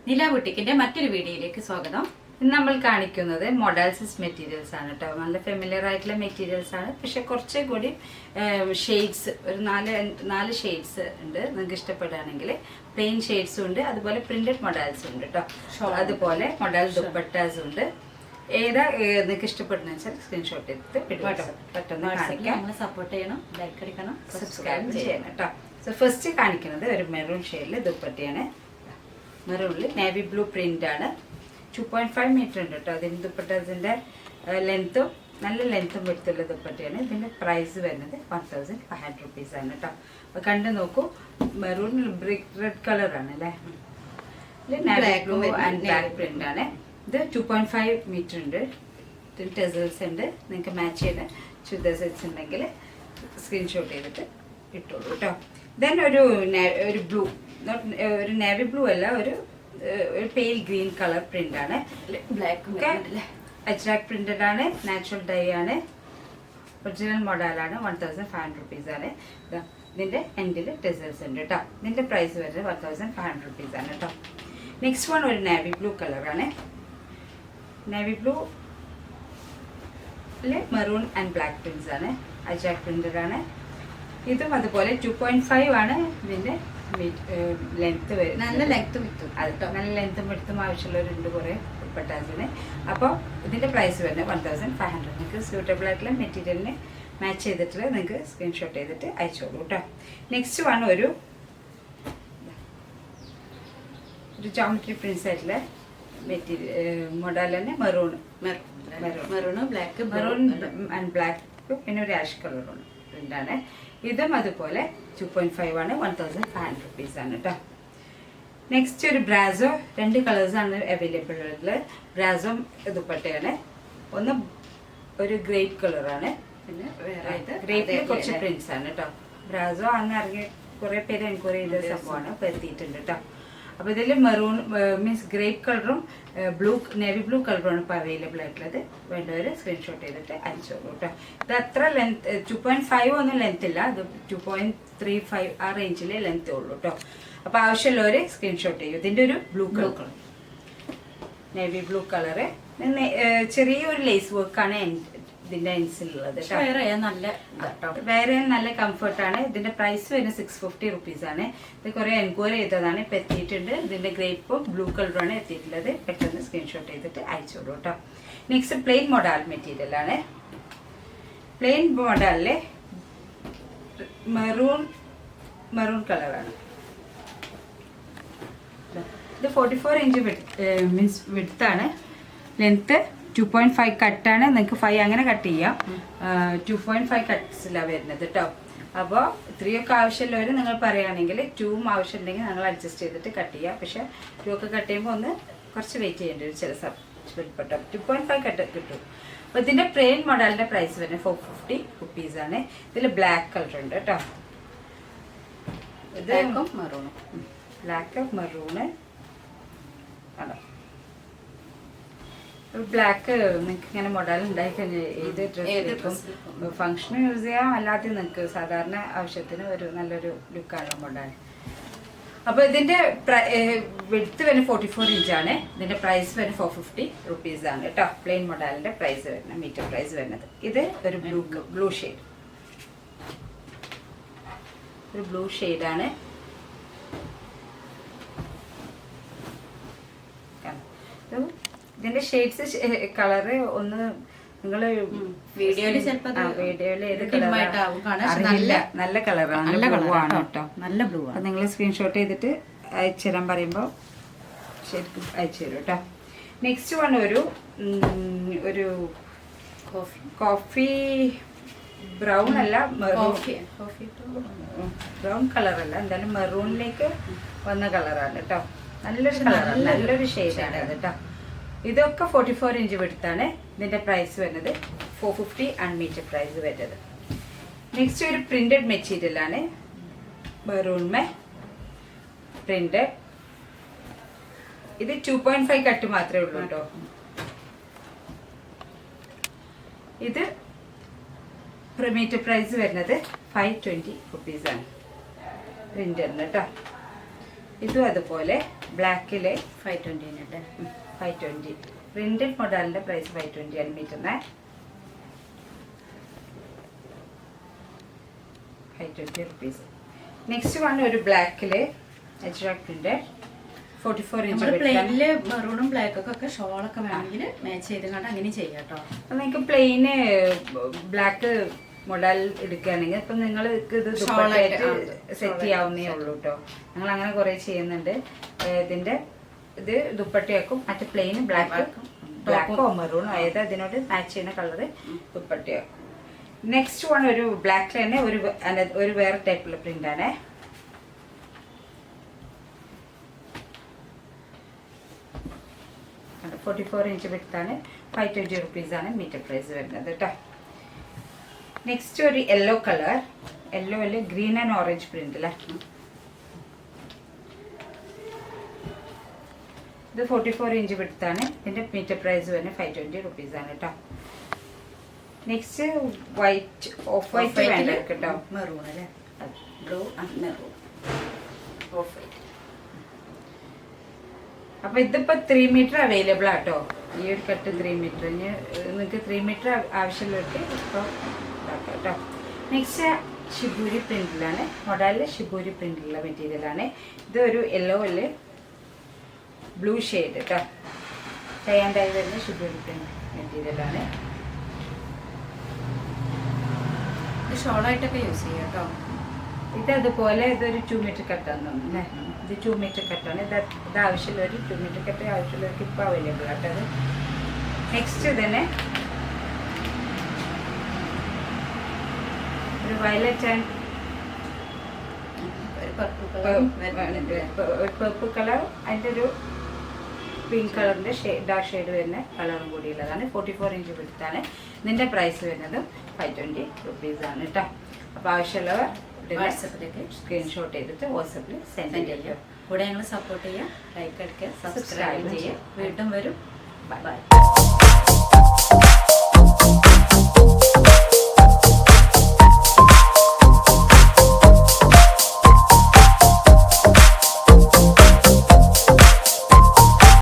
നില ബുട്ടിക്കിന്റെ മറ്റൊരു വീഡിയോയിലേക്ക് സ്വാഗതം. ഇന്ന് നമ്മൾ കാണിക്കുന്നത് മൊഡാൽസിസ് മെറ്റീരിയൽസ് ആണ് കേട്ടോ. നല്ല ഫെമിലിയർ ആയിട്ടുള്ള മെറ്റീരിയൽസ് ആണ്, പക്ഷെ കുറച്ചും കൂടി ഷെയ്ഡ്സ് ഒരു നാല് ഷെയ്ഡ്സ് ഉണ്ട്. നിങ്ങൾക്ക് ഇഷ്ടപ്പെടുകയാണെങ്കിൽ പ്ലെയിൻ ഷെയ്ഡ്സും ഉണ്ട്, അതുപോലെ പ്രിന്റഡ് മൊഡാൽസും ഉണ്ട് കേട്ടോ. അതുപോലെ മൊഡാൽ ദുപ്പട്ടാസും ഉണ്ട്. ഏതാ നിങ്ങൾക്ക് ഇഷ്ടപ്പെടുന്ന വെച്ചാൽ സ്ക്രീൻഷോട്ട് എടുത്ത് പെട്ടെന്ന് കാണിക്കാം. സപ്പോർട്ട് ചെയ്യണം, ലൈക്ക് അടിക്കണം, സബ്സ്ക്രൈബ് ചെയ്യണം കേട്ടോ. സോ ഫസ്റ്റ് കാണിക്കുന്നത് ഒരു മെറൂൺ ഷെയ്ഡിൽ ദുപ്പട്ടയാണ്. മെറൂണിൽ നേവി ബ്ലൂ പ്രിന്റ് ആണ്. 2.5 മീറ്റർ ഉണ്ട് കേട്ടോ. അതിന് ദുപ്പട്ടതിൻ്റെ ലെങ്ത്തും നല്ല ലെങ്ത്തും എടുത്തുള്ള ദുപ്പട്ടയാണ്. ഇതിൻ്റെ പ്രൈസ് വരുന്നത് 1500 rupees ആണ് കേട്ടോ. അപ്പോൾ കണ്ടു നോക്കൂ. മെറൂൺ ബ്രിക്ക് റെഡ് കളറാണ് അല്ലേ. Navy blue and black print ആണ്. ഇത് 2.5 മീറ്റർ ഉണ്ട്. ഇതിന് ടെസൽസ് ഉണ്ട്. നിങ്ങൾക്ക് മാച്ച് ചെയ്ത് ചുരിദാർ സെറ്റ്സ് ഉണ്ടെങ്കിൽ സ്ക്രീൻഷോട്ട് ചെയ്തിട്ട് ഇട്ടോളൂ കേട്ടോ. ദെൻ ഒരു ബ്ലൂ, ഒരു നേവി ബ്ലൂ അല്ല, ഒരു പെയിൽ ഗ്രീൻ കളർ പ്രിന്റ് ആണ്. ബ്ലാക്ക് അജ്രാക് പ്രിന്റഡ് ആണ്. നാച്ചുറൽ ഡൈ ആണ്. ഒറിജിനൽ മോഡലാണ്. 1500 rupees ആണ്. ഇതിന്റെ എൻഡിൽ ടെസൽസ് ഉണ്ട് കേട്ടോ. ഇതിന്റെ പ്രൈസ് വരുന്നത് 1500 rupees ആണ് കേട്ടോ. നെക്സ്റ്റ് വൺ ഒരു നേവി ബ്ലൂ കളറാണ്. Navy blue maroon and black prints ആണ്. അജ്രാക് പ്രിന്റഡ് ആണ്. ഇതും അതുപോലെ 2.5 ആണ് ഇതിന്റെ ലെങ്ത് വരും. നല്ല ലെങ്ത്തും വിത്തും അത് നല്ല ലെങ്ത്തും എടുത്തും ആവശ്യമുള്ളവരുണ്ട് കുറേ ദുപ്പട്ടാസിന്. അപ്പോൾ ഇതിന്റെ പ്രൈസ് വരുന്നത് 1500. നിങ്ങൾക്ക് സ്യൂട്ടബിൾ ആയിട്ടുള്ള മെറ്റീരിയലിന് മാച്ച് ചെയ്തിട്ടുള്ള നിങ്ങൾക്ക് സ്ക്രീൻഷോട്ട് ചെയ്തിട്ട് അയച്ചോളൂ കേട്ടോ. നെക്സ്റ്റ് വൺ ഒരു ജോമെട്രി പ്രിന്റ്സ് ആയിട്ടുള്ള മെറ്റീരിയൽ മോഡൽ തന്നെ maroon black maroon and black, പിന്നെ ഒരു ആഷ് കളറുണ്ട് പ്രിന്റാണ്. ഇതും അതുപോലെ 2.5 ആണ്. 1500 rupees ആണ് കേട്ടോ. നെക്സ്റ്റ് ഒരു ബ്രാസോ. 2 കളേഴ്സ് ആണ് അവൈലബിൾ ഉള്ളത്. ബ്രാസോ ദുപ്പട്ടയാണ്. ഒന്ന് ഒരു ഗ്രേപ്പ് കളറാണ്, പിന്നെ ഗ്രേപ്പിൽ കുറച്ച് പ്രിന്റ്സ് ആണ് കേട്ടോ. ബ്രാസോ അന്ന് ഇറങ്ങി കുറെ പേര് എൻക്വയറി ചെയ്ത സംഭവമാണ്, ഇപ്പൊ എത്തിയിട്ടുണ്ട് കേട്ടോ. അപ്പൊ ഇതിൽ മെറൂൺ മീൻസ് ഗ്രേപ്പ് കളറും നേവി ബ്ലൂ കളറുമാണ് ഇപ്പോൾ അവൈലബിൾ ആയിട്ടുള്ളത്. വേണ്ടവർ സ്ക്രീൻഷോട്ട് ചെയ്തിട്ട് അയച്ചോളൂ കേട്ടോ. ഇത് അത്ര ലെങ്ത് 2.5 ഒന്നും ലെങ്ത് ഇല്ല. ഇത് 2.35 ആ റേഞ്ചിലെ ലെങ്ത് ഉള്ളൂ കേട്ടോ. അപ്പൊ ആവശ്യമുള്ളവർ സ്ക്രീൻഷോട്ട് ചെയ്യും. ഇതിന്റെ ഒരു blue colour, navy blue colour. ചെറിയൊരു ലേസ് വർക്കാണ് ഇതിന്റെ എൻസിലുള്ളത്. വേറെ നല്ല കംഫർട്ടാണ്. ഇതിന്റെ പ്രൈസ് വരുന്നത് 650 rupees ആണ്. ഇത് കുറെ എൻക്വയറി ചെയ്തതാണ്, ഇപ്പൊ എത്തിയിട്ടുണ്ട്. ഇതിന്റെ ഗ്രേപ്പും ബ്ലൂ കളറുമാണ് എത്തിയിട്ടുള്ളത്. പെട്ടെന്ന് സ്ക്രീൻഷോട്ട് ചെയ്തിട്ട് അയച്ചോളൂ കേട്ടോ. നെക്സ്റ്റ് പ്ലെയിൻ മൊഡാൽ മെറ്റീരിയൽ ആണ്. പ്ലെയിൻ മൊഡാലില് മെറൂൺ കളറാണ്. ഇത് 44 ഇഞ്ച് മീൻസ് വിഡ്ത്താണ്. ലെങ്ത്ത് 2.5 കട്ടാണ്. നിങ്ങൾക്ക് 5 അങ്ങനെ കട്ട് ചെയ്യാം. 2.5 കട്ട്സിലാണ് വരുന്നത് കേട്ടോ. അപ്പോൾ 3 ഒക്കെ ആവശ്യമുള്ളവർ നിങ്ങൾ പറയുകയാണെങ്കിൽ 2 ആവശ്യമുണ്ടെങ്കിൽ ഞങ്ങൾ അഡ്ജസ്റ്റ് ചെയ്തിട്ട് കട്ട് ചെയ്യാം. പക്ഷെ 2 ഒക്കെ കട്ട് ചെയ്യുമ്പോൾ ഒന്ന് കുറച്ച് വെയിറ്റ് ചെയ്യേണ്ടി വരും ചില പെട്ടോ. 2.5 കട്ട് കിട്ടും. അപ്പോൾ ഇതിൻ്റെ പ്ലെയിൻ മോഡലിൻ്റെ പ്രൈസ് വരുന്നത് 450 rupees ആണ്. ഇതിൽ ബ്ലാക്ക് കളർ ഉണ്ട് കേട്ടോ. ഇത് ബ്ലാക്ക് മെറൂണ് ആണോ. ബ്ലാക്ക് നിങ്ങൾക്ക് ഇങ്ങനെ മോഡൽ ഉണ്ടായി കഴിഞ്ഞാൽ ഏത് ഡ്രസ്സും ഫംഗ്ഷന് യൂസ് ചെയ്യാം, അല്ലാതെ നിങ്ങൾക്ക് സാധാരണ ആവശ്യത്തിന് ഒരു നല്ലൊരു ലുക്കാണ് മോഡൽ. അപ്പോൾ ഇതിന്റെ വിഡ്ത്ത് വരുന്നത് 44 ഇഞ്ചാണ്. ഇതിന്റെ പ്രൈസ് വരുന്നത് 450 rupees ആണ് കേട്ടോ. പ്ലെയിൻ മോഡലിന്റെ പ്രൈസ് വരുന്നത് മീറ്റർ പ്രൈസ് വരുന്നത്. ഇത് ഒരു ബ്ലൂ ഷെയ്ഡാണ്. ഇതിന്റെ ഷെയ്ഡ്സ് കളറ് ഒന്ന് നിങ്ങൾ വീഡിയോയില് ഏത് കളറില്ല, നല്ല കളറാണ്. നല്ല കളറാണ് കേട്ടോ. നല്ല ബ്ലൂ ആണ്. നിങ്ങൾ സ്ക്രീൻഷോട്ട് ചെയ്തിട്ട് അയച്ചു തരാൻ പറയുമ്പോൾ ശരിക്കും അയച്ചു തരും കേട്ടോ. നെക്സ്റ്റ് വൺ ഒരു കോഫി ബ്രൗൺ അല്ല, ബ്രൗൺ കളറല്ല, എന്തായാലും മെറൂണിലേക്ക് വന്ന കളറാണ് കേട്ടോ. നല്ലൊരു കളറാണ്, നല്ലൊരു ഷെയ്ഡാണ് അത് കേട്ടോ. ഇതൊക്കെ 44 ഇഞ്ച് വിടുത്താണ്. ഇതിന്റെ പ്രൈസ് വരുന്നത് 450 ആണ് മീറ്റർ പ്രൈസ് വരുന്നത്. നെക്സ്റ്റ് ഒരു പ്രിന്റഡ് മെറ്റീരിയൽ ആണ്. മെറൂൺമേ പ്രിന്റ്. ഇത് 2.5 കട്ട് മാത്രമേ ഉള്ളൂ കേട്ടോ. ഇത് മീറ്റർ പ്രൈസ് വരുന്നത് 520 rupees ആണ് പ്രിന്ററിന് കേട്ടോ. ഇതും അതുപോലെ ബ്ലാക്കിൽ 520 അല്ലേ? 520 പ്രിന്റഡ് മോഡലിന്റെ പ്രൈസ് 520 ആണ് മീറ്റുന്നത്. 520 റുപ്പീസ്. നെക്സ്റ്റ് വൺ ഒരു ബ്ലാക്കിൽ അജ്രക് പ്രിന്റഡ് 44 ഇഞ്ച്. പ്ലെയിനില് മെറൂണും ബ്ലാക്കും ഒക്കെ ഷോളൊക്കെ വേണമെങ്കിൽ മാച്ച് ചെയ്ത് കണ്ട് അങ്ങനെ ചെയ്യാം കേട്ടോ. നിങ്ങൾക്ക് പ്ലെയിന് ബ്ലാക്ക് മോഡൽ എടുക്കുകയാണെങ്കിൽ ഇപ്പം നിങ്ങൾ ഇത് സെറ്റ് ചെയ്യാവുന്നേ ഉള്ളൂ കേട്ടോ. ഞങ്ങൾ അങ്ങനെ കുറേ ചെയ്യുന്നുണ്ട്. ഇതിന്റെ ഇത് ദുപ്പട്ടയാക്കും, മറ്റേ പ്ലെയിൻ ബ്ലാക്കോ മെറൂണോ ഏത് അതിനോട് മാച്ച് ചെയ്യുന്ന കളറ് ദുപ്പട്ടയാക്കും. നെക്സ്റ്റ് വൺ ഒരു ബ്ലാക്കിൽ തന്നെ ഒരു വേറെ ടൈപ്പിലുള്ള പ്രിന്റ് ആണ്. ആണ് 44 ഇഞ്ച് വിട്ടാണ് 520 റുപ്പീസ് ആണ് മീറ്റർ പ്രൈസ് വരുന്നത് കേട്ടോ. നെക്സ്റ്റ് ഒരു യെല്ലോ കളർ, യെല്ലോയില് ഗ്രീൻ ആൻഡ് ഓറഞ്ച് പ്രിന്റ് അല്ലേ. ഇത് 44 ഇഞ്ച് വിട്ടാണ്. ഇതിന്റെ മീറ്റർ പ്രൈസ് വരുന്നത് 520 റുപ്പീസ് ആണ് കേട്ടോ. നെക്സ്റ്റ് വൈറ്റ്, ഓഫ് വൈറ്റ് വേണ്ട കേട്ടോ. മെറൂൺ അല്ലേ? Blue maroon of white. അപ്പൊ ഇതിപ്പോ 3 മീറ്റർ അവൈലബിൾ ആട്ടോ. ഈ ഒരു കട്ട് 3 മീറ്റർ. നിങ്ങൾക്ക് 3 മീറ്റർ ആവശ്യമുള്ളവർക്ക് ഇപ്പോൾ ഇതാക്കാം കേട്ടോ. നെക്സ്റ്റ് ഷിബൂരി പ്രിന്റിലാണ്, മോഡലിൽ ഷിബൂരി പ്രിന്റിലുള്ള മെറ്റീരിയലാണ്. ഇത് ഒരു യെല്ലോയില് ബ്ലൂ ഷെയ്ഡ് കേട്ടോ. ടൈ ആൻഡ് ഡൈ വരുന്ന ഷിബൂരി പ്രിന്റ് മെറ്റീരിയലാണ്. ഇത് ഷോളായിട്ടൊക്കെ യൂസ് ചെയ്യാം കേട്ടോ. ഇത് അതുപോലെ ഇതൊരു 2 മീറ്റർ കട്ടാണ് അല്ലേ. ഇത് 2 മീറ്റർ കട്ടാണ്. ഇത് ആവശ്യമുള്ളവർ 2 മീറ്റർ കട്ട് ആവശ്യമുള്ളവർക്ക് ഇപ്പോൾ അവൈലബിൾ ആട്ടോ അത്. നെക്സ്റ്റ് തന്നെ ഒരു വയലറ്റ് ആൻഡ് പർപ്പിൾ കളർ, അതിൻ്റെ ഒരു പിങ്ക് കളറിൻ്റെ ഡാർക്ക് ഷെയ്ഡ് വരുന്ന കളറും കൂടിയുള്ളതാണ്. 44 ഇഞ്ച് വിടുത്താണ്. ഇതിൻ്റെ പ്രൈസ് വരുന്നത് 520 റുപ്പീസ് ആണ് കേട്ടോ. അപ്പോൾ ആവശ്യമുള്ളവർ വാട്സപ്പിലേക്ക് സ്ക്രീൻഷോട്ട് ചെയ്തിട്ട് വാട്സപ്പിൽ സെൻഡ് ചെയ്യാം. കൂടെ ഞങ്ങൾ സപ്പോർട്ട് ചെയ്യുക, ലൈക്ക് അടിക്കുക, സബ്സ്ക്രൈബ് ചെയ്യുക. വീണ്ടും വരും. ബൈ.